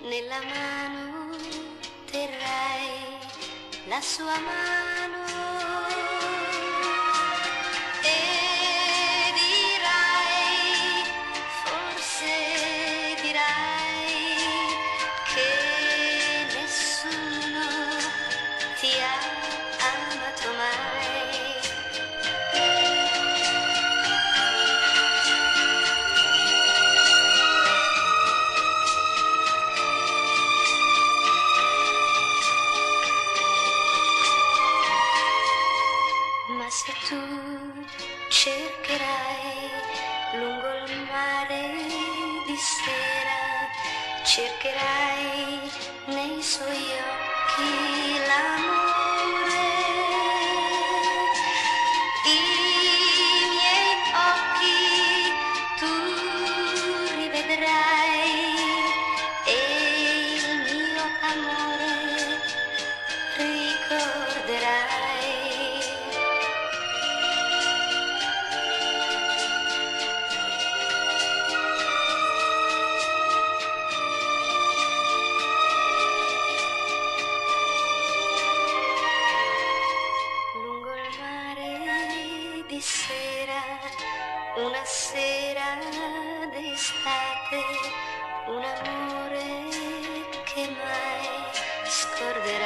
nella mano terrai la sua mano e dirai, forse dirai che nessuno ti ha amato mai. Ma se tu cercherai lungo il mare di sera, cercherai nei suoi occhi l'amore. I miei occhi tu rivedrai e il mio amore ricorderai. Di sera, una sera d'estate, un amore che mai scorderai.